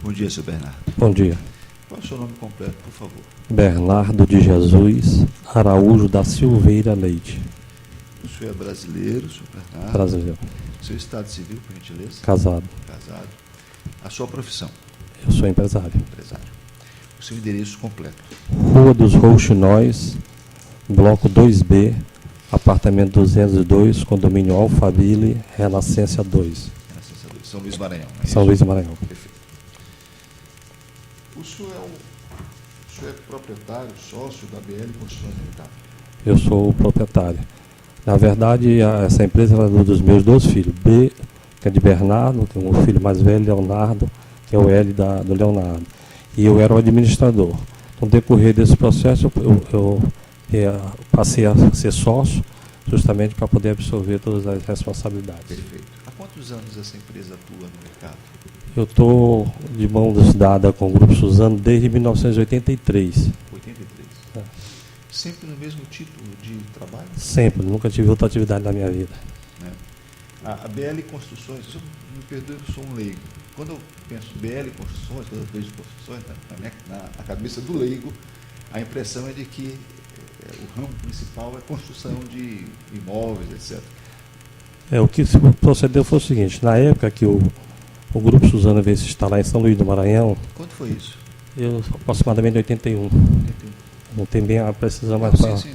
Bom dia, senhor Bernardo. Bom dia. Qual é o seu nome completo, por favor? Bernardo de Jesus Araújo da Silveira Leite. O senhor é brasileiro, senhor Bernardo? Brasileiro. Seu estado civil, por gentileza? Casado. Casado. A sua profissão? Eu sou empresário. Empresário. O seu endereço completo? Rua dos Rouxinóis, Bloco 2B, apartamento 202, condomínio Alphaville, Renascença 2. Renascença 2, São Luís Maranhão. Não é São isso? Luís do Maranhão. Perfeito. O senhor é proprietário, sócio da BL Construções Limitada? Eu sou o proprietário. Na verdade, essa empresa é dos meus dois filhos. B, que é de Bernardo, que é o filho mais velho, Leonardo, que é o L do Leonardo. E eu era o administrador. No decorrer desse processo, eu passei a ser sócio, justamente para poder absorver todas as responsabilidades. Perfeito. Há quantos anos essa empresa atua no mercado? Eu estou de mãos dadas com o Grupo Suzano desde 1983. 83. É. Sempre no mesmo tipo de trabalho? Sempre, nunca tive outra atividade na minha vida. Né? A BL Construções, me perdoe, eu sou um leigo. Quando eu penso BL Construções, quando eu vejo construções, na cabeça do leigo, a impressão é de que o ramo principal é construção de imóveis, etc. O que se procedeu foi o seguinte: na época que o Grupo Suzano veio se instalar em São Luís do Maranhão, Quando foi isso? aproximadamente em 81. 81. Não tem bem a precisão, mas Sim.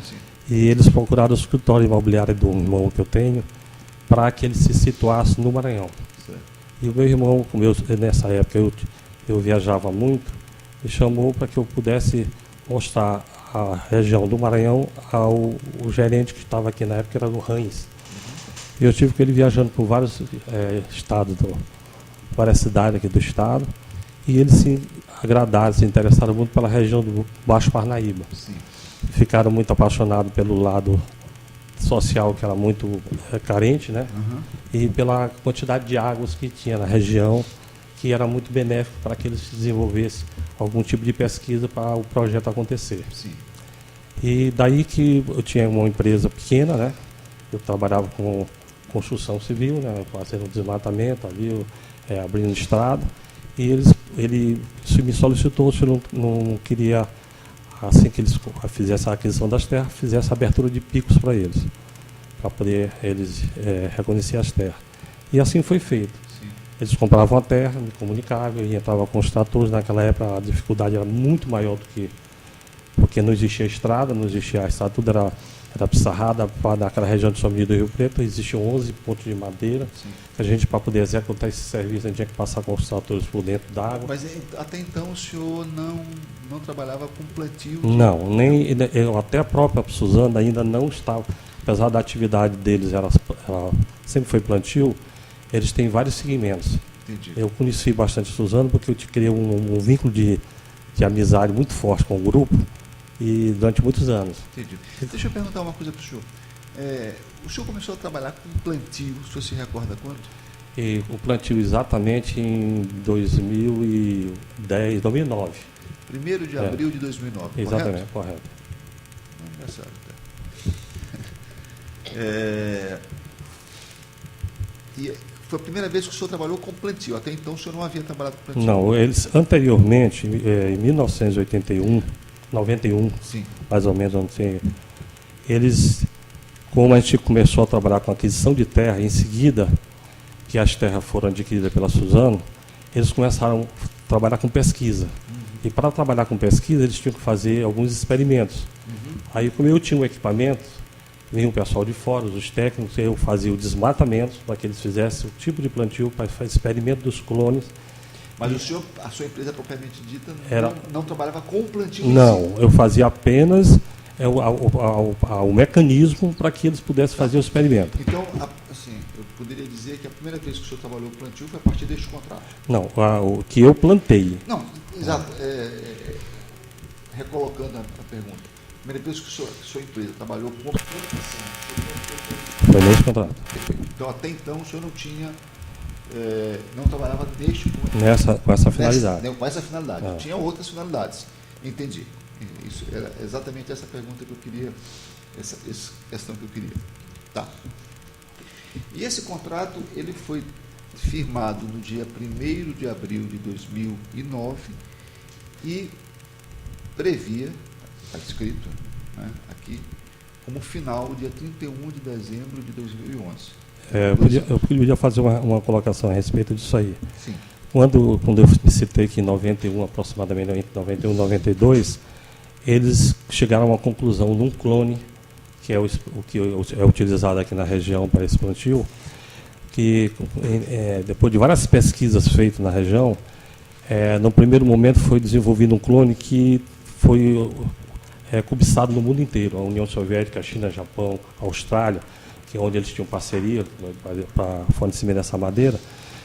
E eles procuraram o escritório imobiliário do irmão que eu tenho para que ele se situasse no Maranhão. Certo. E o meu irmão, nessa época eu viajava muito, me chamou para que eu pudesse mostrar a região do Maranhão ao gerente que estava aqui na época, que era do Rães. E eu tive com ele viajando por vários estados, várias cidades aqui do estado, e eles se agradaram, se interessaram muito pela região do Baixo Parnaíba. Sim. Ficaram muito apaixonados pelo lado social, que era muito carente, né? Uhum. E pela quantidade de águas que tinha na região, que era muito benéfico para que eles desenvolvessem algum tipo de pesquisa para o projeto acontecer. Sim. E daí que eu tinha uma empresa pequena, né? Eu trabalhava com construção civil, né? Fazendo desmatamento ali, abrindo estrada. E ele me solicitou se eu não queria, assim que eles fizessem a aquisição das terras, fizesse a abertura de picos para eles, para poder eles reconhecer as terras. E assim foi feito. Sim. Eles compravam a terra, me comunicavam, eu entrava com os tratores. Naquela época a dificuldade era muito maior do que... porque não existia estrada, não existia a estrada, tudo era pissarrada. Naquela região de São Miguel do Rio Preto existiam 11 pontos de madeira. Sim. A gente, para poder executar esse serviço, a gente tinha que passar com os tratores por dentro d'água. Mas até então o senhor não trabalhava com plantio? Não, nem até a própria Suzano ainda não estava, apesar da atividade deles ela sempre foi plantio. Eles têm vários segmentos. Entendi. Eu conheci bastante Suzano porque eu criei um vínculo de amizade muito forte com o grupo e durante muitos anos. Entendi. Deixa eu perguntar uma coisa para o senhor. O senhor começou a trabalhar com plantio, o senhor se recorda quando? E o plantio exatamente em 2010, 2009. 1º de abril de 2009, Exatamente, correto. Engraçado. E foi a primeira vez que o senhor trabalhou com plantio. Até então o senhor não havia trabalhado com plantio? Não, eles anteriormente, em 1981, 91, Sim. mais ou menos, não sei, eles, como a gente começou a trabalhar com aquisição de terra, em seguida que as terras foram adquiridas pela Suzano, eles começaram a trabalhar com pesquisa. E para trabalhar com pesquisa, eles tinham que fazer alguns experimentos. Aí, como eu tinha um equipamento, vinha o pessoal de fora, os técnicos, eu fazia o desmatamento para que eles fizessem o tipo de plantio para fazer experimento dos clones. Mas a sua empresa propriamente dita não trabalhava com plantio? Não, eu fazia apenas o mecanismo para que eles pudessem fazer o experimento. Então, assim, eu poderia dizer que a primeira vez que o senhor trabalhou com plantio foi a partir deste contrato? Não, o que eu plantei. Não, exato. Recolocando a pergunta. A primeira vez que a sua empresa trabalhou com plantação foi nesse contrato. Então, até então, o senhor não tinha... não trabalhava neste com essa finalidade. Com essa finalidade. Tinha outras finalidades. Entendi. Isso era exatamente essa pergunta que eu queria, essa questão que eu queria. Tá. E esse contrato, ele foi firmado no dia 1º de abril de 2009 e previa, está escrito, né, aqui, como final, dia 31 de dezembro de 2011. Eu podia fazer uma colocação a respeito disso aí. Sim. Quando eu me citei que em 91, aproximadamente em 91, 92, eles chegaram a uma conclusão num clone, que é o que é utilizado aqui na região para esse plantio, que depois de várias pesquisas feitas na região, no primeiro momento foi desenvolvido um clone que foi cobiçado no mundo inteiro, a União Soviética, a China, Japão, a Austrália, que é onde eles tinham parceria para fornecimento dessa madeira,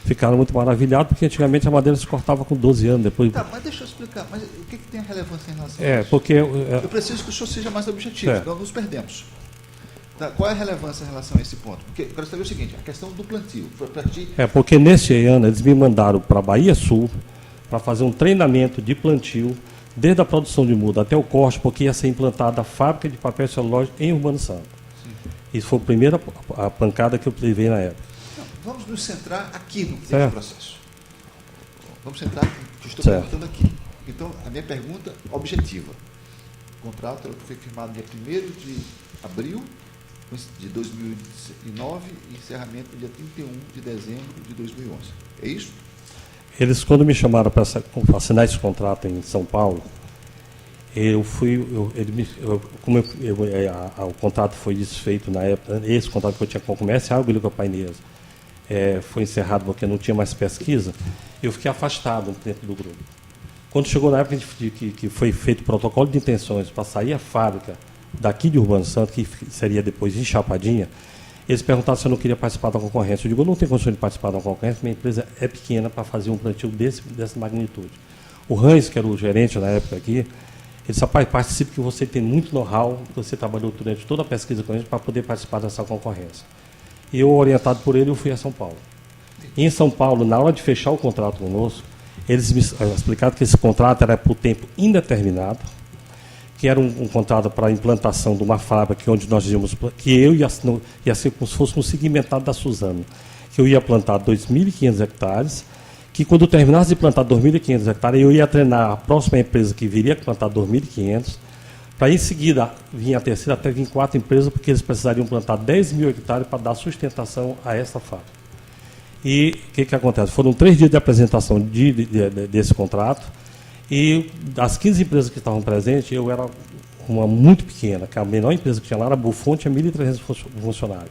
ficaram muito maravilhados, porque antigamente a madeira se cortava com 12 anos. Depois... Tá, mas deixa eu explicar, mas o que tem a relevância em relação a isso? Porque... Eu preciso que o senhor seja mais objetivo, senão nos perdemos. Tá, qual é a relevância em relação a esse ponto? Porque eu quero saber o seguinte, a questão do plantio. Foi a partir... porque nesse ano eles me mandaram para a Bahia Sul para fazer um treinamento de plantio, desde a produção de muda até o corte, porque ia ser implantada a fábrica de papel celulose em Urbano Santo. Isso foi a primeira pancada que eu levei na época. Não, vamos nos centrar aqui no processo. Vamos centrar no que eu estou perguntando aqui. Então, a minha pergunta objetiva. O contrato foi firmado dia 1º de abril de 2009 e encerramento dia 31 de dezembro de 2011. É isso? Eles, quando me chamaram para assinar esse contrato em São Paulo, o contrato foi desfeito na época, esse contrato que eu tinha com o comércio, a Agrícola Paineiras, foi encerrado porque não tinha mais pesquisa, eu fiquei afastado dentro do grupo. Quando chegou na época que foi feito o protocolo de intenções para sair a fábrica daqui de Urbano Santo, que seria depois em Chapadinha, eles perguntaram se eu não queria participar da concorrência. Eu digo, eu não tenho condição de participar da concorrência, minha empresa é pequena para fazer um plantio dessa magnitude. O Hans, que era o gerente na época aqui, ele disse, rapaz, participe que você tem muito know-how, você trabalhou durante toda a pesquisa com a gente para poder participar dessa concorrência. E eu, orientado por ele, eu fui a São Paulo. E em São Paulo, na hora de fechar o contrato conosco, eles me explicaram que esse contrato era por tempo indeterminado, que era um contrato para a implantação de uma fábrica onde nós íamos, que eu ia ser como se fosse um segmentado da Suzano, que eu ia plantar 2.500 hectares, que quando eu terminasse de plantar 2.500 hectares, eu ia treinar a próxima empresa que viria plantar 2.500, para em seguida vir a terceira, até vir 4 empresas, porque eles precisariam plantar 10.000 hectares para dar sustentação a essa fábrica. E o que acontece? Foram 3 dias de apresentação desse contrato, e das 15 empresas que estavam presentes, eu era uma muito pequena, que a menor empresa que tinha lá era a Buffon, tinha 1.300 funcionários.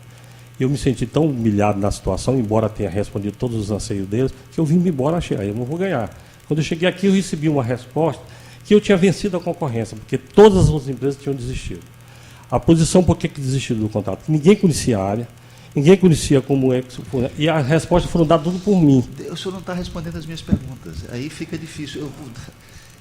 E eu me senti tão humilhado na situação, embora tenha respondido todos os anseios deles, que eu vim embora, achei, aí eu não vou ganhar. Quando eu cheguei aqui, eu recebi uma resposta que eu tinha vencido a concorrência, porque todas as outras empresas tinham desistido. A posição, por que desistiram do contrato? Ninguém conhecia a área, ninguém conhecia como é que isso foi, e as respostas foram dadas tudo por mim. O senhor não está respondendo as minhas perguntas, aí fica difícil.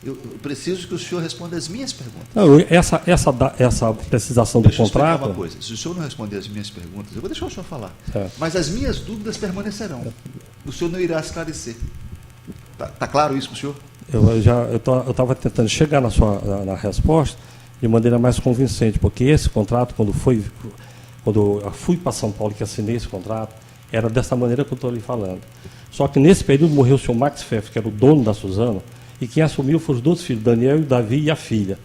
Eu preciso que o senhor responda as minhas perguntas. Não, essa precisação do contrato... Uma coisa. Se o senhor não responder as minhas perguntas, eu vou deixar o senhor falar. Mas as minhas dúvidas permanecerão. O senhor não irá esclarecer. Tá claro isso para o senhor? Eu estava tentando chegar na resposta de maneira mais convincente, porque esse contrato, quando eu fui para São Paulo que assinei esse contrato, era dessa maneira que eu estou lhe falando. Só que nesse período morreu o senhor Max Feff, que era o dono da Suzano, e quem assumiu foram os 2 filhos, Daniel, o Davi e a filha.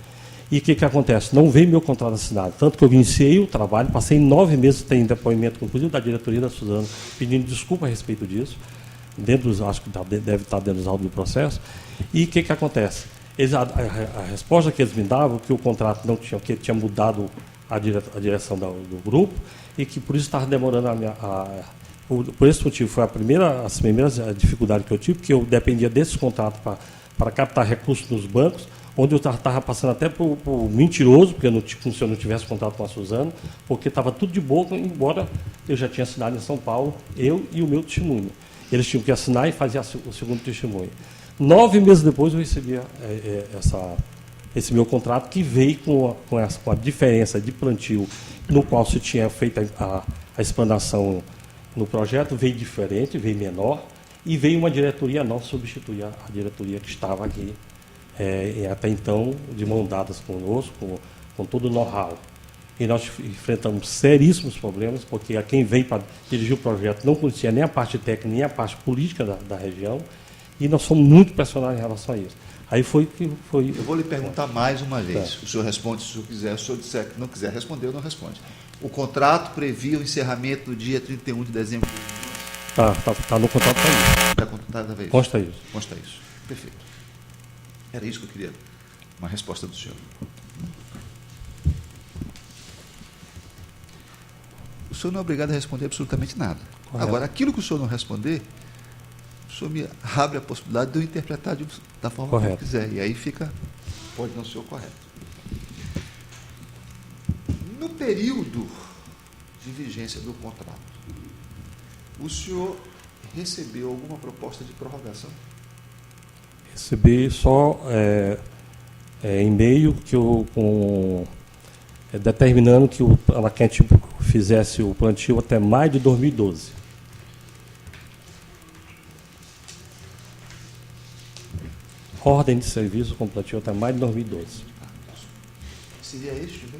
E o que acontece? Não veio meu contrato assinado. Tanto que eu iniciei o trabalho, passei 9 meses sem depoimento, inclusive da diretoria da Suzano, pedindo desculpa a respeito disso. Acho que deve estar dentro dos autos do processo. E o que acontece? A resposta que eles me davam, que o contrato não tinha, que tinha mudado a direção do grupo, e que por isso estava demorando por esse motivo, foi as primeiras dificuldades que eu tive, porque eu dependia desses contratos para captar recursos nos bancos, onde eu estava passando até por mentiroso, porque como se eu não tivesse contrato com a Suzano, porque estava tudo de boa, embora eu já tinha assinado em São Paulo, eu e o meu testemunho. Eles tinham que assinar e fazer o segundo testemunho. 9 meses depois eu recebi esse meu contrato, que veio com a diferença de plantio, no qual se tinha feito a explanação no projeto, veio diferente, veio menor, e veio uma diretoria nova substituir a diretoria que estava aqui, até então, de mão dadas conosco, com todo o know-how. e nós enfrentamos seríssimos problemas, porque quem veio para dirigir o projeto não conhecia nem a parte técnica, nem a parte política da região, e nós fomos muito pressionados em relação a isso. Aí foi que foi... Eu vou lhe perguntar mais uma vez. O senhor responde se o senhor quiser. Se o senhor disser que não quiser responder, não responde. O contrato previa o encerramento no dia 31 de dezembro de 2011? Tá no contrato para isso. Está contratado a vez? Consta isso. Consta isso. Perfeito. Era isso que eu queria. Uma resposta do senhor. O senhor não é obrigado a responder absolutamente nada. Correto. Agora, aquilo que o senhor não responder, o senhor me abre a possibilidade de eu interpretar da forma Correto. que eu quiser. E aí pode não ser o correto. No período de vigência do contrato, o senhor recebeu alguma proposta de prorrogação? Recebi só e-mail que determinando que a gente fizesse o plantio até maio de 2012. Ordem de serviço com plantio até maio de 2012. Seria este, né?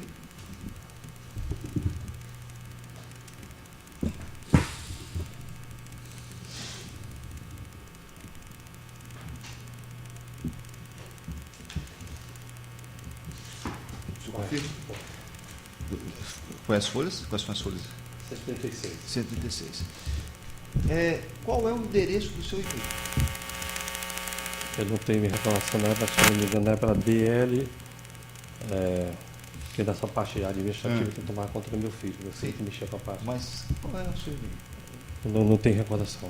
Confirma? Quais as folhas? Quais são as folhas? 136. 136. Qual é o endereço do seu e-mail? Eu não tenho minha reclamação, não é para, se não me engano, não é para BL, que nessa parte administrativa tem que tomar conta do meu filho. Eu sei que mexer com a parte. Mas qual é o seu e-mail? Não tenho recordação.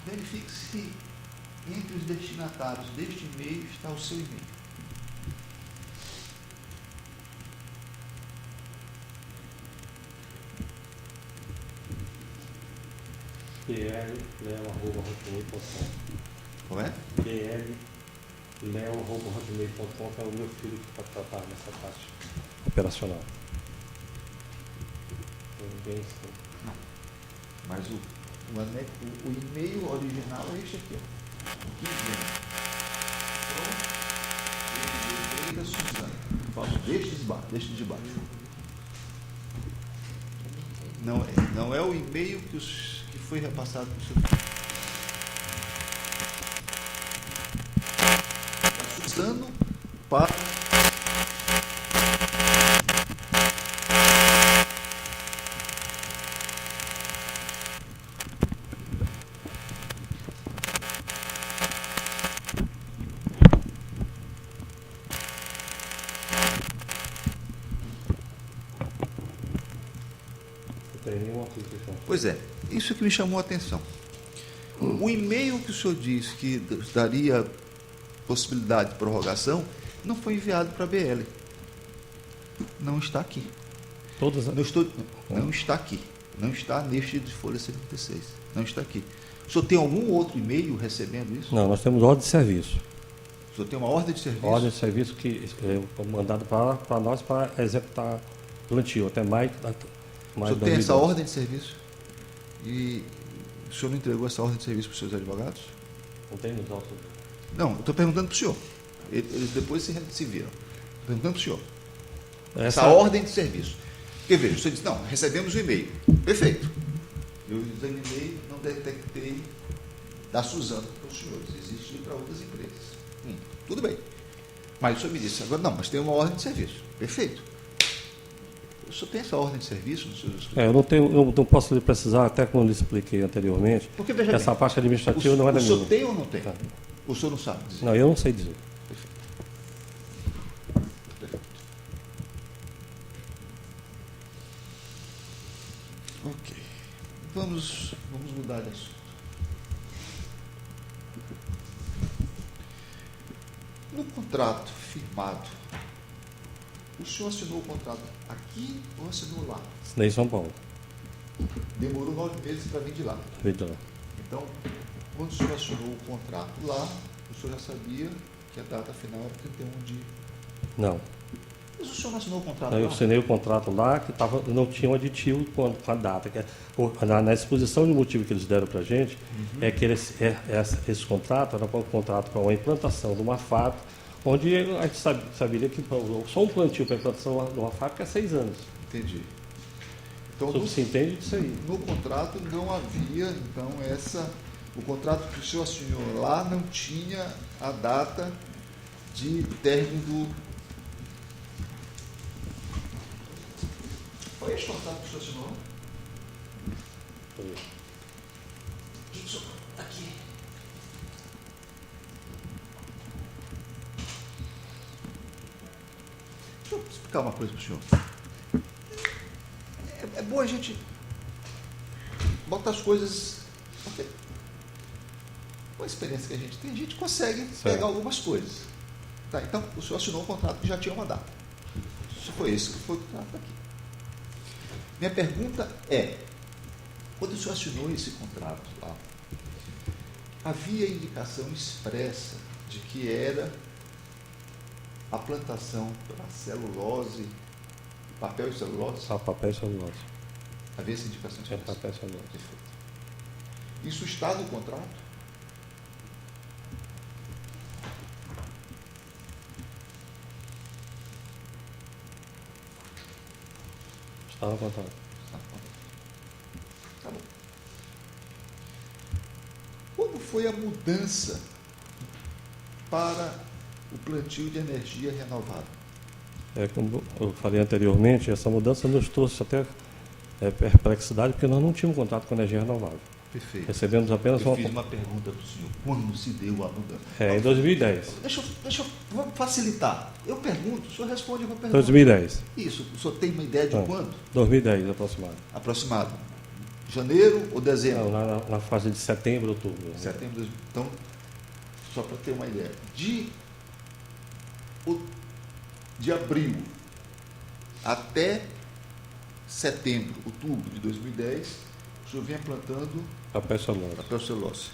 Verifique se entre os destinatários deste e-mail está o seu e-mail. bl.leo@hotmail.com. Qual é? bl.leo@hotmail.com é o meu filho que vai tratar nessa parte operacional. Não. Mas o e-mail original é este aqui. Ó. Da Suzana. Deste de baixo. Não é o e-mail que foi repassado para o seu filho. Da Suzano para... Pois é, isso que me chamou a atenção. O e-mail que o senhor disse que daria possibilidade de prorrogação não foi enviado para a BL. Não está aqui. Não está aqui. Não está neste de folha 76. Não está aqui. O senhor tem algum outro e-mail recebendo isso? Não, nós temos ordem de serviço. O senhor tem uma ordem de serviço? Ordem de serviço que é mandado para nós para executar plantio até maio de 2012. O senhor tem essa ordem de serviço? E o senhor não entregou essa ordem de serviço para os seus advogados? Não tem nos autos. Não, eu estou perguntando para o senhor. Eles depois se viram. Estou perguntando para o senhor. Essa ordem de serviço. Porque veja, o senhor disse, não, recebemos o e-mail. Perfeito. Eu examinei, não detectei da Suzano para os senhores. Existe para outras empresas. Tudo bem. Mas o senhor me disse, agora não, mas tem uma ordem de serviço. Perfeito. O senhor tem essa ordem de serviço nos seus escritórios? Eu não posso lhe precisar, até como eu lhe expliquei anteriormente, porque, veja essa bem, parte administrativa não é da minha. O senhor tem ou não tem? Tá. O senhor não sabe dizer? Não, eu não sei dizer. Perfeito. Perfeito. Ok. Vamos mudar de assunto. No contrato firmado, o senhor assinou o contrato aqui ou assinou lá? Assinei em São Paulo. Demorou 9 meses para vir de lá. Então, quando o senhor assinou o contrato lá, o senhor já sabia que a data final era 31 de... Não. Mas o senhor não assinou o contrato Eu lá? assinei o contrato lá, que não tinha um aditivo com a data. Na exposição de motivo que eles deram para a gente, é que esse contrato era um contrato para uma implantação de uma fábrica, onde a gente sabia que só um plantio para a implantação de uma fábrica é 6 anos. Entendi. Então, Só se entende disso aí. no contrato não havia, então, o contrato que o senhor assinou lá não tinha a data de término do... Foi este contrato que o senhor assinou? Foi. Isso, aqui. Deixa eu explicar uma coisa para o senhor. É bom a gente botar as coisas... Porque com a experiência que a gente consegue pegar algumas coisas. Tá, então, o senhor assinou um contrato que já tinha uma data. Isso foi esse que foi o contrato aqui. Minha pergunta é, quando o senhor assinou esse contrato lá, havia indicação expressa de que era a plantação para celulose, papel e celulose? Só papel e celulose. Havia essa indicação É expressa? papel e celulose. Perfeito. Isso está no contrato? Está no contrato. Está no contrato. Tá bom. Como foi a mudança para o plantio de energia renovável? Como eu falei anteriormente, essa mudança nos trouxe até perplexidade, porque nós não tínhamos contrato com energia renovável. Perfeito. Recebemos apenas Eu fiz uma pergunta para o senhor. Quando se deu a mudança? em 2010. Vamos facilitar. Eu pergunto, o senhor responde, eu vou perguntar. 2010. Isso. O senhor tem uma ideia de quando? 2010, aproximado. Aproximado. Janeiro ou dezembro? Não, na fase de setembro, outubro. Setembro. Então, só para ter uma ideia. De abril até setembro, outubro de 2010, o senhor vinha plantando Papel e celulose. papel celulose.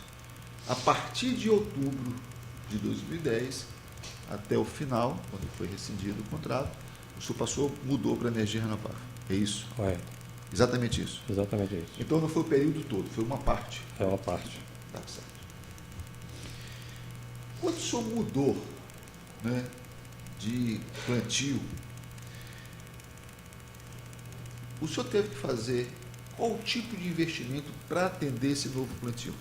A partir de outubro de 2010 até o final, quando foi rescindido o contrato, o senhor mudou para energia renovável. É isso? Correto. Exatamente isso. Exatamente isso. Então não foi o período todo, foi uma parte. É uma parte. Tá certo. Quando o senhor mudou, né, de plantio, o senhor teve que fazer qual tipo de investimento para atender esse novo plantio?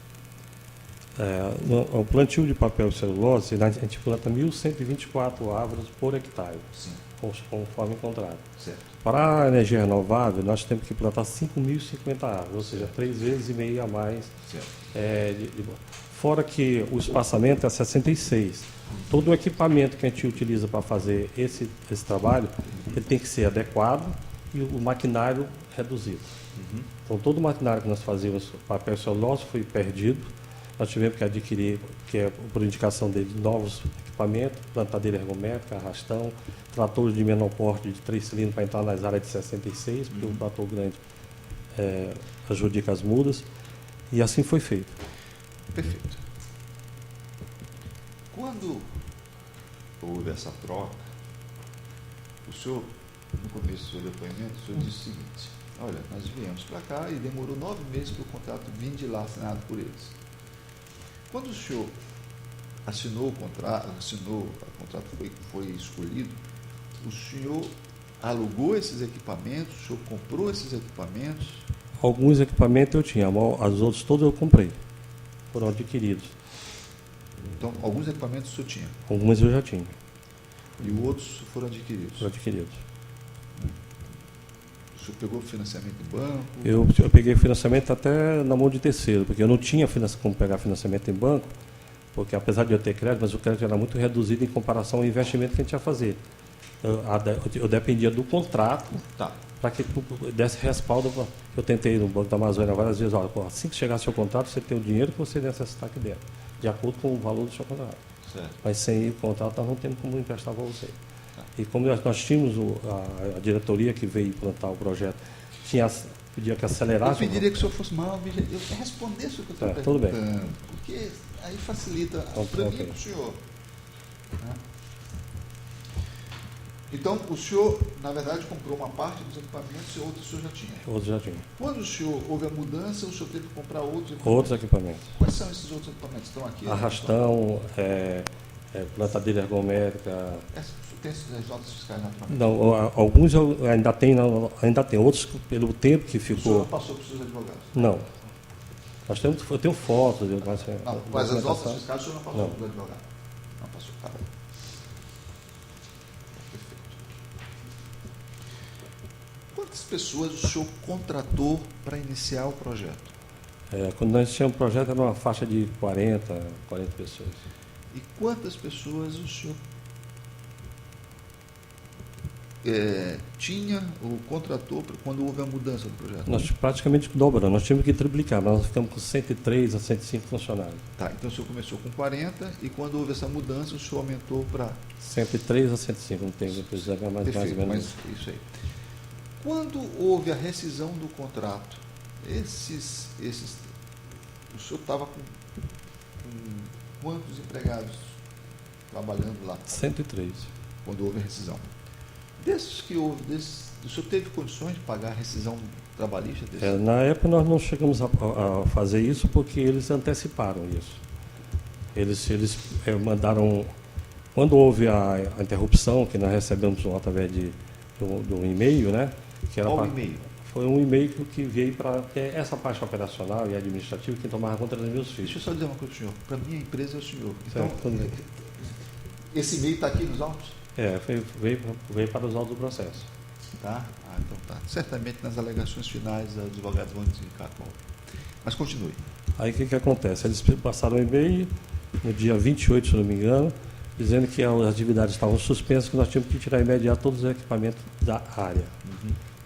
O plantio de papel e celulose, a gente planta 1.124 árvores por hectare, Sim. conforme encontrado. Certo. Para a energia renovável, nós temos que plantar 5.050 árvores, ou seja, 3 vezes e meio a mais. Certo. Fora que o espaçamento é 66. Todo o equipamento que a gente utiliza para fazer esse trabalho, ele tem que ser adequado e o maquinário reduzido. Uhum. Então, todo o maquinário que nós fazíamos, papel e celulose, foi perdido. Nós tivemos que adquirir, que é por indicação dele, novos equipamentos, plantadeira ergométrica, arrastão, tratores de menor porte de 3 cilindros para entrar nas áreas de 66, porque o trator grande adjudica as mudas. E assim foi feito. Perfeito. Quando houve essa troca, o senhor, no começo do seu depoimento, o senhor disse o seguinte: olha, nós viemos para cá e demorou 9 meses para o contrato vir de lá assinado por eles. Quando o senhor assinou o contrato, foi escolhido, o senhor alugou esses equipamentos, o senhor comprou esses equipamentos? Alguns equipamentos eu tinha, os outros todos eu comprei. Foram adquiridos. Então, alguns equipamentos o senhor tinha Alguns eu já tinha. e outros foram adquiridos. Foram adquiridos. O senhor pegou financiamento em banco? Eu peguei financiamento até na mão de terceiro, porque eu não tinha como pegar financiamento em banco, porque apesar de eu ter crédito, mas o crédito era muito reduzido em comparação ao investimento que a gente ia fazer. Eu dependia do contrato para que desse respaldo. Eu tentei no Banco da Amazônia várias vezes, olha, assim que chegar seu contrato, você tem o dinheiro que você necessitar aqui dentro, de acordo com o valor do seu contrato. Certo. Mas sem o contrato nós não temos como emprestar para você. E como nós tínhamos a diretoria que veio implantar o projeto, pedia que acelerasse. Eu pediria que o senhor fosse mal, eu respondesse o que eu estou tudo perguntando, bem. porque aí facilita Então, para mim e para o senhor. Né? Então, o senhor, na verdade, comprou uma parte dos equipamentos e outros o senhor já tinha. Outros já tinham. Quando o senhor houve a mudança, o senhor teve que comprar outros equipamentos. Outros equipamentos. Quais são esses outros equipamentos? Estão aqui? Arrastão, plantadeira ergométrica. Tem esses notas fiscais naturalmente? Não, alguns ainda tem, outros pelo tempo que O senhor ficou. não passou para os seus advogados? Não. Eu tenho fotos. Não, mas as notas fiscais o senhor não passou Não. para o advogado? Não passou, tá bom. Perfeito. Quantas pessoas o senhor contratou para iniciar o projeto? Quando nós tínhamos o projeto, era uma faixa de 40 pessoas. E quantas pessoas o senhor tinha ou contratou quando houve a mudança do projeto? Nós praticamente dobramos, nós tivemos que triplicar, nós ficamos com 103 a 105 funcionários. Tá, então o senhor começou com 40 e quando houve essa mudança o senhor aumentou para... 103 a 105, não tenho precisar mais ou Perfeito, menos. mas isso aí. Quando houve a rescisão do contrato, o senhor estava com quantos empregados trabalhando lá 103. quando houve a rescisão? Desses que houve, o senhor teve condições de pagar a rescisão trabalhista? Na época nós não chegamos a fazer isso porque eles anteciparam isso. Eles mandaram, quando houve a interrupção, que nós recebemos através de um e-mail, né? Que era Qual e-mail? Foi um e-mail que veio para essa parte operacional e administrativa que tomava conta dos meus filhos. Deixa eu só dizer uma coisa para o senhor. Para mim a empresa é o senhor. Então, Certo. esse e-mail está aqui nos autos? Veio para os autos do processo. Tá? Então tá. Certamente nas alegações finais os advogados vão indicar qual. Mas continue. Aí o que acontece? Eles passaram um e-mail no dia 28, se não me engano, dizendo que as atividades estavam suspensas, que nós tínhamos que tirar imediato todos os equipamentos da área.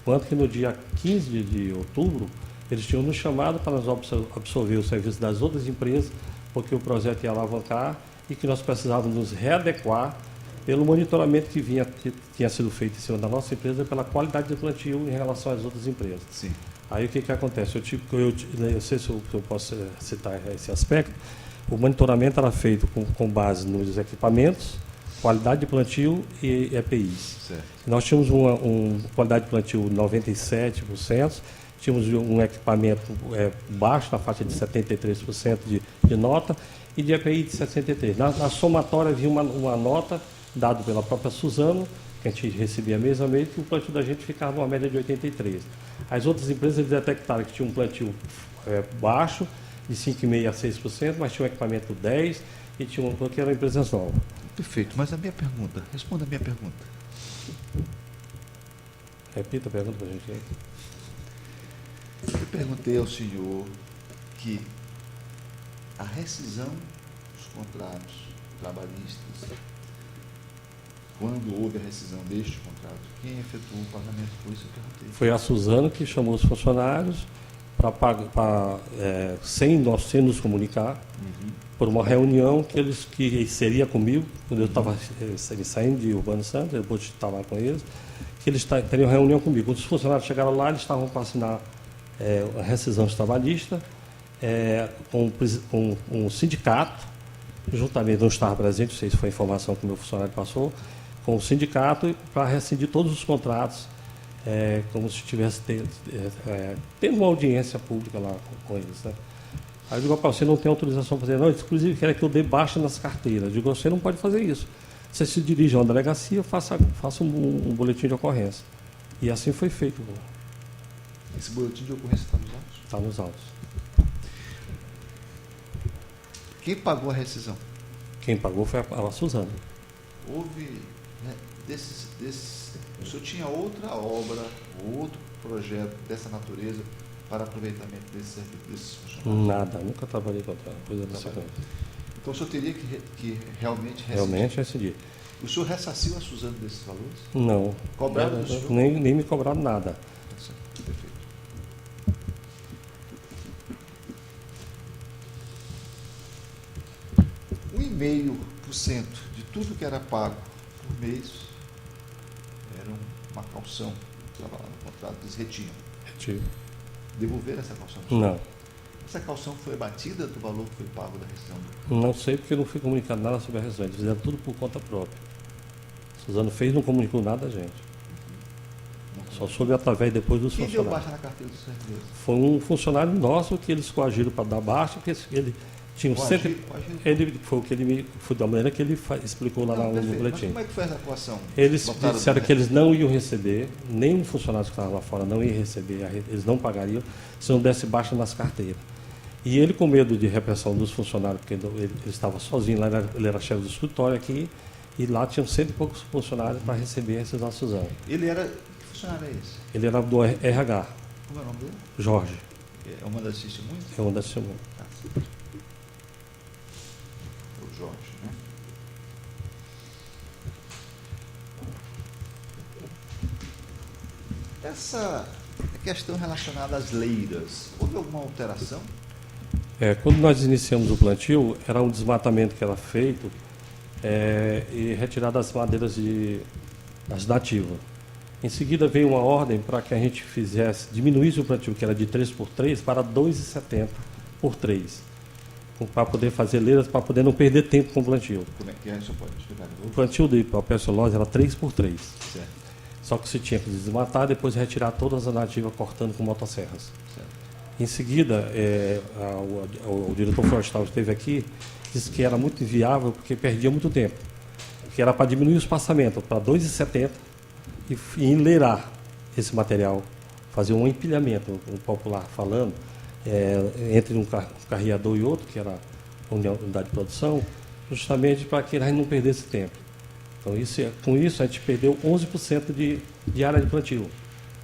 Quanto que no dia 15 de outubro, eles tinham nos chamado para nós absorver o serviço das outras empresas, porque o projeto ia alavancar e que nós precisávamos nos readequar pelo monitoramento que tinha sido feito em cima da nossa empresa pela qualidade de plantio em relação às outras empresas. Sim. Aí o que acontece? Eu sei se eu posso citar esse aspecto. O monitoramento era feito com base nos equipamentos, qualidade de plantio e EPIs. Certo. Nós tínhamos uma qualidade de plantio 97%, tínhamos um equipamento baixo, na faixa de 73% de nota, e de EPI de 63%. Na somatória havia uma nota dada pela própria Suzano, que a gente recebia mês a mês, que o plantio da gente ficava numa média de 83%. As outras empresas eles detectaram que tinha um plantio baixo, de 5,5% a 6%, mas tinha um equipamento 10% e tinha que eram empresas novas. Perfeito, mas a minha pergunta, responda a minha pergunta. Repita a pergunta para a gente. Eu perguntei ao senhor que a rescisão dos contratos trabalhistas, quando houve a rescisão deste contrato, quem efetuou o pagamento foi isso que eu perguntei. Foi a Suzano que chamou os funcionários sem nos comunicar, por uma reunião que seria comigo, quando eu estava saindo de Urbano Santos, depois de estar lá com eles, que eles teriam reunião comigo. Quando os funcionários chegaram lá, eles estavam para assinar a rescisão trabalhista com um sindicato, juntamente, não estava presente, não sei se foi a informação que o meu funcionário passou, com o sindicato para rescindir todos os contratos, como se estivesse tendo uma audiência pública lá com eles. Né? Aí eu digo, você não tem autorização para fazer, não, inclusive quer que eu dê baixa nas carteiras. Eu digo, você não pode fazer isso. Você se dirige a uma delegacia, faça um boletim de ocorrência. E assim foi feito. Esse boletim de ocorrência está nos autos? Está nos autos. Quem pagou a rescisão? Quem pagou foi a Suzano. Houve, o senhor tinha outra obra, outro projeto dessa natureza para aproveitamento desses funcionários? Nada, nunca trabalhei com outra coisa dessa coisa. Então o senhor teria que realmente rescindir? Realmente rescindir. O senhor ressarciu a Suzano desses valores? Não. Cobraram do senhor? Nem me cobraram nada. Perfeito. O 1,5% de tudo que era pago por mês era uma calção que estava lá no contrato, eles retinham. Retiro. Devolver essa calção? Não. Essa calção foi abatida do valor que foi pago da rescisão? Não sei porque não fui comunicado nada sobre a rescisão. Eles fizeram tudo por conta própria. Suzano fez, não comunicou nada a gente. Só soube através depois dos funcionários. Quem deu funcionários. baixa na carteira dos servidores? Foi um funcionário nosso que eles coagiram para dar baixa, porque Tinha O cento... Agir- o Agir- Ele foi o que ele me, foi da maneira que ele explicou lá Não, no perfeito. Mas boletim. como é que foi essa equação? Eles Botaram disseram no- que eles não iam receber, nenhum funcionário que estava lá fora não ia receber, eles não pagariam se não desse baixa nas carteiras. E ele, com medo de repressão dos funcionários, porque ele estava sozinho lá, ele era chefe do escritório aqui, e lá tinham 100 e poucos funcionários para receber esses nossos anos. Ele era... Que funcionário é esse? Ele era do RH, Como é o nome dele? Jorge, É uma das testemunhas? é uma das testemunhas. Tá. O Jorge, né? Essa questão relacionada às leiras, houve alguma alteração? Quando nós iniciamos o plantio, era um desmatamento que era feito e retirada as madeiras das nativas. Em seguida veio uma ordem para que a gente diminuísse o plantio, que era de 3x3, para 2,70 por 3, para poder fazer leiras, para poder não perder tempo com o plantio. Como é que é? Isso pode explicar de O novo? plantio de papel celulose era 3x3, Certo, só que você tinha que desmatar, depois retirar todas as nativas cortando com motosserras. certo. Em seguida, o diretor florestal esteve aqui, disse que era muito inviável porque perdia muito tempo, que era para diminuir o espaçamento para 2,70 e enleirar esse material, fazer um empilhamento, um popular falando, entre um carreador e outro, que era a unidade de produção, justamente para que a gente não perdesse tempo. Então, com isso, a gente perdeu 11% de área de plantio.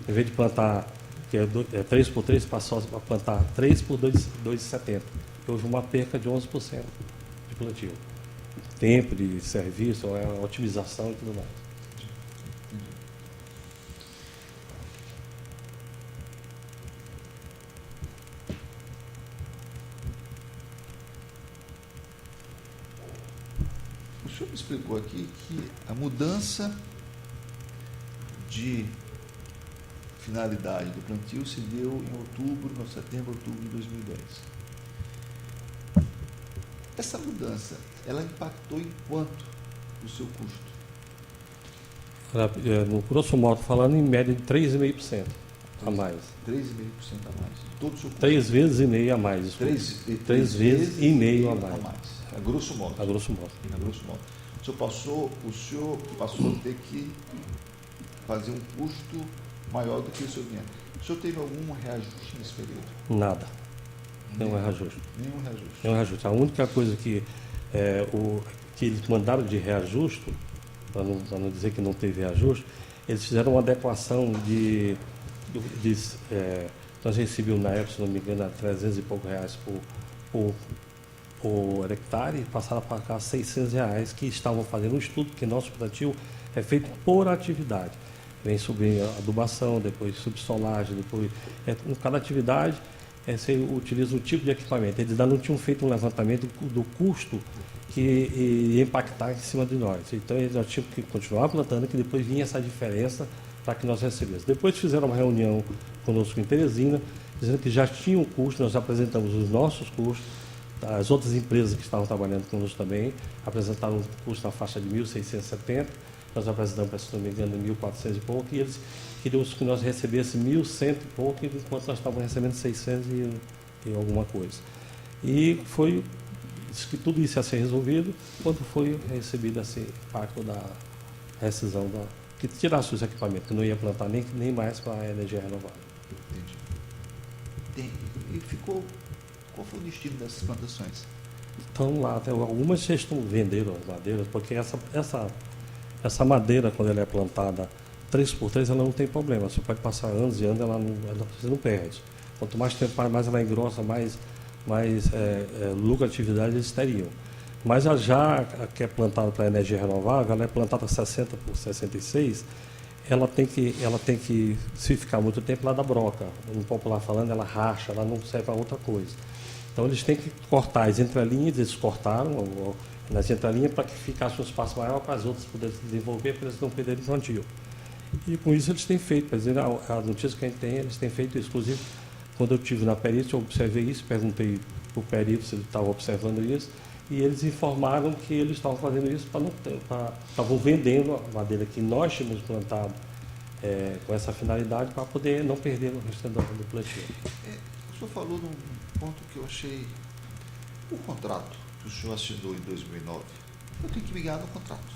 Em vez de plantar, que é 3x3, passou a plantar 3 por 2,70. Houve uma perca de 11% de plantio. Tempo de serviço, a otimização e tudo mais. O senhor me explicou aqui que a mudança de finalidade do plantio se deu em setembro, outubro de 2010. Essa mudança, ela impactou em quanto o seu custo? No grosso modo, falando em média de 3,5% a mais. 3,5% a mais. Todo o seu custo. 3 vezes e meio a mais. Desculpa. 3 vezes e meio a mais. A grosso modo. A grosso modo. A grosso modo. O senhor passou a ter que fazer um custo maior do que o seu dinheiro. O senhor teve algum reajuste nesse período? Nada. Nenhum reajuste. Nenhum reajuste. Nenhum reajuste. A única coisa que eles mandaram de reajuste, para não dizer que não teve reajuste, eles fizeram uma adequação nós recebíamos na época, se não me engano, a 300 e poucos reais por hectare, e passaram a pagar 600 reais, que estavam fazendo um estudo, porque nosso plantio é feito por atividade. Vem subir a adubação, depois subsolagem, depois com cada atividade você utiliza um tipo de equipamento. Eles ainda não tinham feito um levantamento do custo que ia impactar em cima de nós. Então nós tínhamos que continuar plantando, que depois vinha essa diferença para que nós recebêssemos. Depois fizeram uma reunião conosco em Teresina, dizendo que já tinha um custo, nós apresentamos os nossos custos, as outras empresas que estavam trabalhando conosco também apresentaram um custo na faixa de 1.670, nós apresentamos, se não me engano, 1.400 e pouco, e eles queriam que nós recebêssemos 1.100 e pouco, enquanto nós estávamos recebendo 600 e alguma coisa. E disse que tudo isso ia ser resolvido quando foi recebido esse pacto da rescisão, que tirasse os equipamentos, que não ia plantar nem mais para a energia renovável. Entendi. E qual foi o destino dessas plantações? Então lá, algumas já estão vendendo as madeiras, porque essa madeira, quando ela é plantada 3x3, ela não tem problema. Você pode passar anos e anos, você não perde. Quanto mais tempo, mais ela engrossa, mais lucratividade eles teriam. Mas a que é plantada para energia renovável, ela é plantada 60 por 66, ela tem que, se ficar muito tempo, ela dá broca. No popular falando, ela racha, ela não serve para outra coisa. Então eles têm que cortar as entrelinhas, eles cortaram nas entrelinhas para que ficasse um espaço maior para as outras poderem se desenvolver, para eles não perderem plantio. E com isso eles têm feito, quer dizer, a notícia que a gente tem, eles têm feito, inclusive, quando eu estive na perícia, eu observei isso, perguntei para o perito se ele estava observando isso, e eles informaram que eles estavam fazendo isso estavam vendendo a madeira que nós tínhamos plantado com essa finalidade para poder não perder o resto do plantio. O senhor falou num ponto que eu achei O contrato que o senhor assinou em 2009, eu tenho que me guiar no contrato.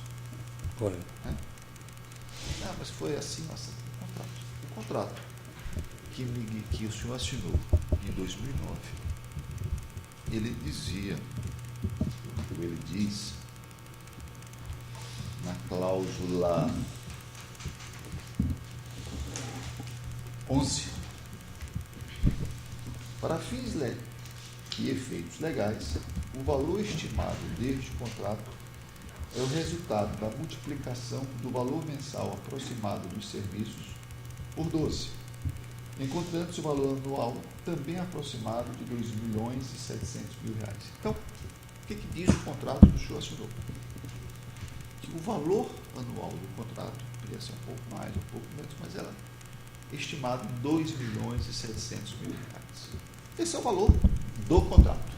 Correto. Né? Ah, mas foi assim, nossa, o contrato. O contrato que o senhor assinou em 2009, ele dizia, ou ele diz, na cláusula 11, para fins e efeitos legais, o valor estimado deste contrato é o resultado da multiplicação do valor mensal aproximado dos serviços por 12, encontrando-se o valor anual também aproximado de R$2.700.000. Então, o que diz o contrato que o senhor assinou? Que o valor anual do contrato poderia ser um pouco mais, um pouco menos, mas era estimado em R$2.700.000. Esse é o valor do contrato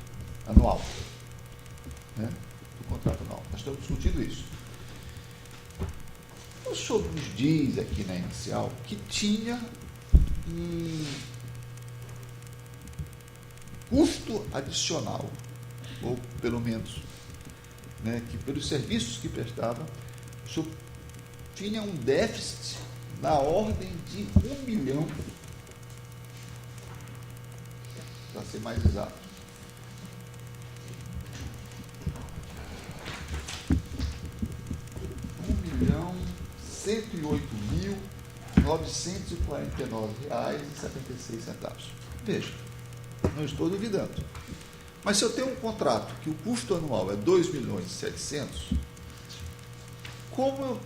anual. Né? Do contrato anual. Nós estamos discutindo isso. O senhor nos diz aqui na inicial que tinha um custo adicional, ou pelo menos, né, que pelos serviços que prestava, o senhor tinha um déficit na ordem de R$1 milhão, para ser mais exato. R$1.108.949,76. Veja, não estou duvidando. Mas se eu tenho um contrato que o custo anual é R$2.700.000, como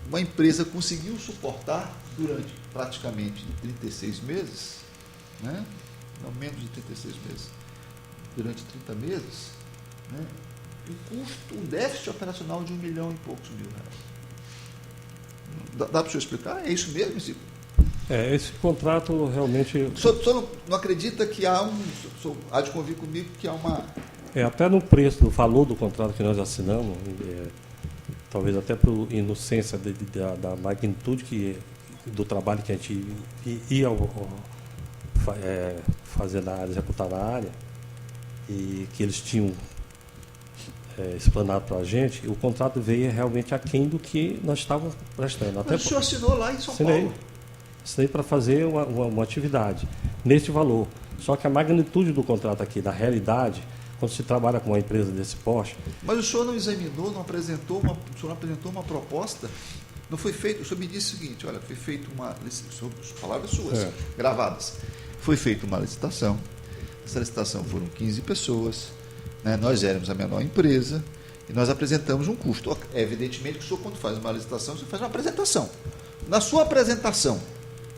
uma empresa conseguiu suportar durante praticamente 36 meses, né? Não menos de 36 meses, durante 30 meses, né? Um déficit operacional de R$1 milhão e poucos mil reais. Dá para o senhor explicar? É isso mesmo, Zico? Esse contrato realmente... O senhor não acredita que há o senhor há de convir comigo que há uma... até no preço, no valor do contrato que nós assinamos, talvez até por inocência da magnitude do trabalho que a gente ia fazer na área, executar na área, e que eles tinham explanado para a gente, o contrato veio realmente aquém do que nós estávamos prestando. Mas o senhor assinou lá em São Paulo? Assinei para fazer uma atividade neste valor. Só que a magnitude do contrato aqui, na realidade, quando se trabalha com uma empresa desse porte... Mas o senhor não examinou, não apresentou uma proposta? Não foi feito? O senhor me disse o seguinte, olha, foi feita uma licitação, palavras suas, gravadas. Foi feita uma licitação. Essa licitação foram 15 pessoas, né? Nós éramos a menor empresa e nós apresentamos um custo. Evidentemente que o senhor, quando faz uma licitação, você faz uma apresentação. Na sua apresentação,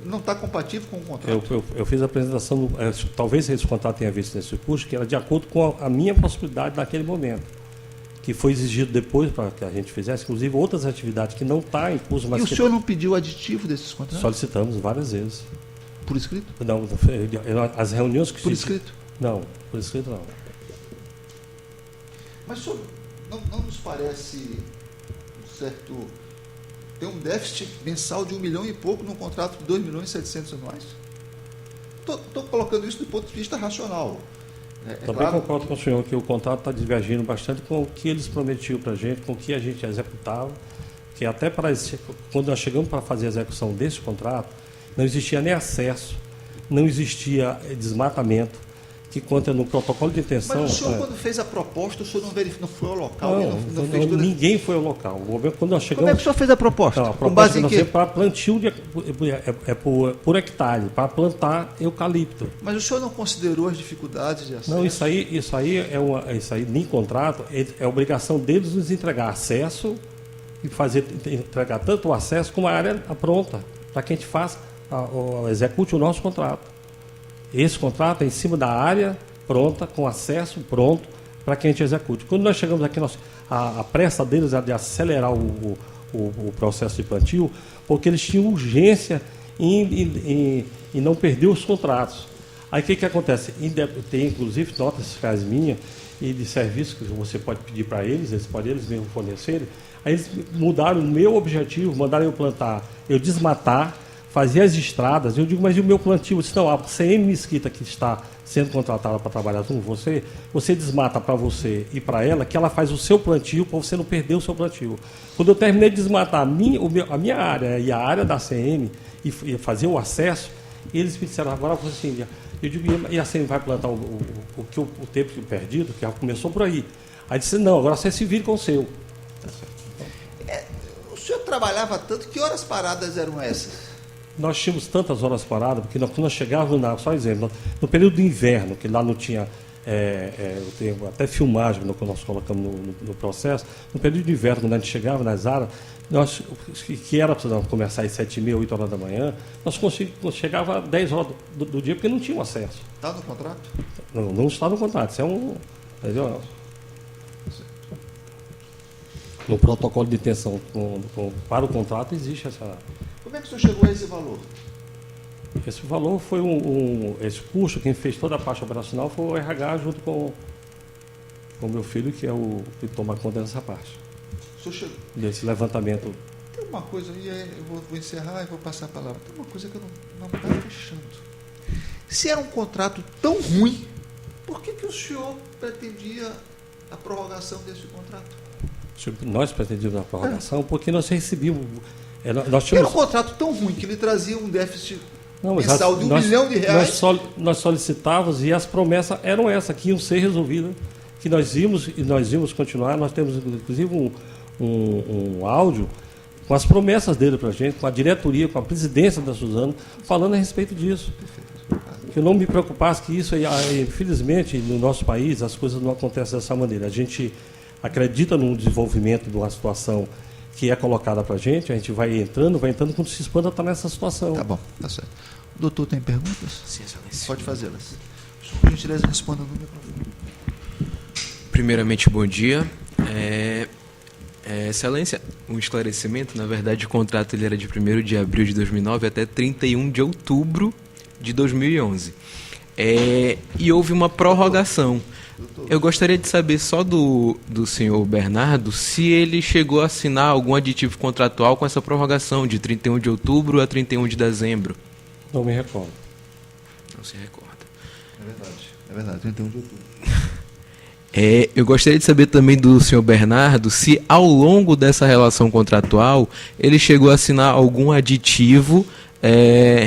não está compatível com o contrato? Eu fiz a apresentação, talvez esse contrato tenha visto nesse curso, que era de acordo com a minha possibilidade naquele momento, que foi exigido depois para que a gente fizesse, inclusive outras atividades que não está em curso. Mas e o senhor não pediu aditivo desses contratos? Solicitamos várias vezes. Por escrito? Não, as reuniões que... Por escrito? Não, por escrito não. Mas o senhor não nos parece um certo... Tem um déficit mensal de 1 milhão e pouco num contrato de 2.700.000 anuais? Estou colocando isso do ponto de vista racional. Também claro... concordo com o senhor que o contrato está divergindo bastante com o que eles prometiam para a gente, com o que a gente executava, que até quando nós chegamos para fazer a execução desse contrato, não existia nem acesso, não existia desmatamento, que conta no protocolo de intenção... Mas o senhor, quando fez a proposta, o senhor não foi ao local? Ninguém foi ao local. Quando nós chegamos... Como é que o senhor fez a proposta? Não, a proposta com base em quê? Para plantio por hectare, para plantar eucalipto. Mas o senhor não considerou as dificuldades de acesso? Não, isso aí nem contrato, é obrigação deles nos entregar acesso e entregar tanto o acesso como a área pronta, para que a gente execute o nosso contrato. Esse contrato é em cima da área pronta, com acesso pronto, para que a gente execute. Quando nós chegamos aqui, a pressa deles é de acelerar o processo de plantio, porque eles tinham urgência em não perder os contratos. Aí o que acontece? Tem inclusive notas fiscais minhas e de serviços que você pode pedir para eles mesmos fornecerem. Aí eles mudaram o meu objetivo, mandaram eu desmatar, fazia as estradas. Eu digo, mas e o meu plantio? Eu disse, não, a CM Mesquita, que está sendo contratada para trabalhar com você, você desmata para você e para ela, que ela faz o seu plantio para você não perder o seu plantio. Quando eu terminei de desmatar a minha área e a área da CM e fazer o acesso, eles me disseram, agora você assim, eu digo, e a CM vai plantar o tempo perdido, que já começou por aí. Aí disse, não, agora você se vira com o seu. O senhor trabalhava tanto, que horas paradas eram essas? Nós tínhamos tantas horas paradas, porque quando nós chegávamos, só exemplo, no período do inverno, que lá não tinha, eu tenho até filmagem que nós colocamos no processo, no período de inverno, quando a gente chegava nas áreas, que era para começar às 7h30, 8 horas da manhã, nós chegava às 10 horas do dia, porque não tinha acesso. Está no contrato? Não está no contrato, isso é um... Entendeu? No protocolo de intenção para o contrato existe essa... Como é que o senhor chegou a esse valor? Esse valor foi esse custo, quem fez toda a parte operacional foi o RH junto com o meu filho, que é o que toma conta dessa parte. O senhor chegou... Desse levantamento. Tem uma coisa, e eu vou encerrar e vou passar a palavra. Tem uma coisa que eu não está fechando. Se era um contrato tão ruim, por que o senhor pretendia a prorrogação desse contrato? Nós pretendíamos a prorrogação porque nós recebíamos... Era um contrato tão ruim que ele trazia um déficit mensal de R$1 milhão. Nós solicitávamos e as promessas eram essas, que iam ser resolvidas, que nós íamos continuar. Nós temos, inclusive, um áudio com as promessas dele para a gente, com a diretoria, com a presidência da Suzano, falando a respeito disso. Que eu não me preocupasse que isso, infelizmente, no nosso país, as coisas não acontecem dessa maneira. A gente acredita no desenvolvimento de uma situação que é colocada para a gente vai entrando, quando se expanda, está nessa situação. Tá bom, tá certo. O doutor tem perguntas? Sim, excelência. Pode fazê-las. Por gentileza, responda no microfone. Primeiramente, bom dia. Excelência, um esclarecimento, na verdade, o contrato ele era de 1º de abril de 2009 até 31 de outubro de 2011. E houve uma prorrogação. Eu gostaria de saber só do senhor Bernardo se ele chegou a assinar algum aditivo contratual com essa prorrogação de 31 de outubro a 31 de dezembro. Não me recordo. Não se recorda. É verdade, 31 de outubro. Eu gostaria de saber também do senhor Bernardo se ao longo dessa relação contratual ele chegou a assinar algum aditivo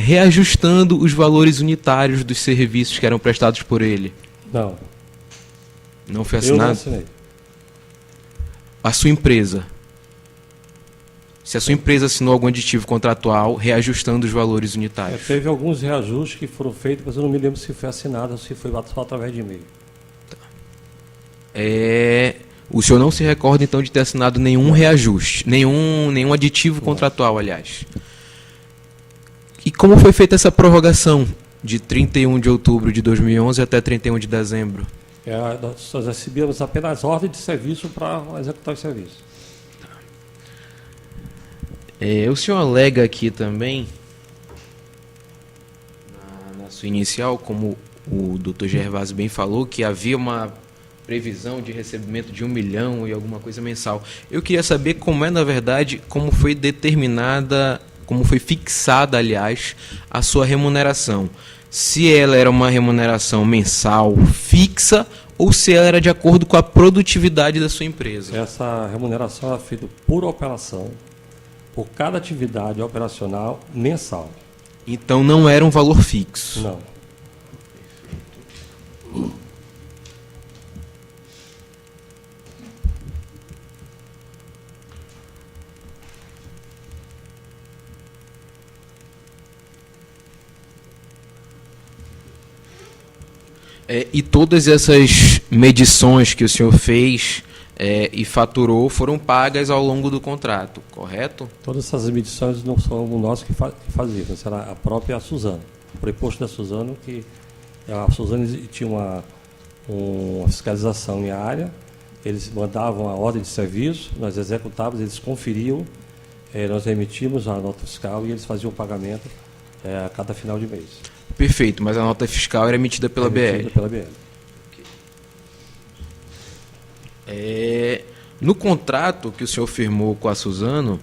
reajustando os valores unitários dos serviços que eram prestados por ele. Não. Não foi Eu assinado? não assinei. A sua empresa. Se a sua empresa assinou algum aditivo contratual reajustando os valores unitários. Teve alguns reajustes que foram feitos, mas eu não me lembro se foi assinado ou se foi só através de e-mail. O senhor não se recorda, então, de ter assinado nenhum reajuste, nenhum aditivo contratual, aliás. E como foi feita essa prorrogação de 31 de outubro de 2011 até 31 de dezembro? Nós recebíamos apenas ordem de serviço para executar o serviço. O senhor alega aqui também, na sua inicial, como o Dr. Gervásio bem falou, que havia uma previsão de recebimento de 1 milhão e alguma coisa mensal. Eu queria saber como na verdade, como foi determinada, como foi fixada, aliás, a sua remuneração. Se ela era uma remuneração mensal fixa ou se ela era de acordo com a produtividade da sua empresa. Essa remuneração é feita por operação, por cada atividade operacional mensal. Então não era um valor fixo. Não. E todas essas medições que o senhor fez e faturou foram pagas ao longo do contrato, correto? Todas essas medições não são nós que fazíamos, será a própria Suzano. O preposto da Suzano, que a Suzano tinha uma fiscalização em área, eles mandavam a ordem de serviço, nós executávamos, eles conferiam, nós emitimos a nota fiscal e eles faziam o pagamento a cada final de mês. Perfeito, mas a nota fiscal era emitida pela BL. Pela BL. No contrato que o senhor firmou com a Suzano,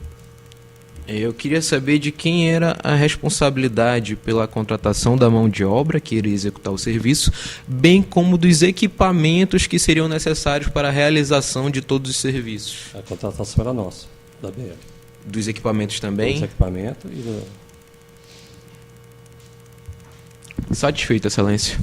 Eu queria saber de quem era a responsabilidade pela contratação da mão de obra que iria executar o serviço, bem como dos equipamentos que seriam necessários para a realização de todos os serviços. A contratação era nossa, da BL. Dos equipamentos também? Dos equipamentos e do... Satisfeito, Excelência.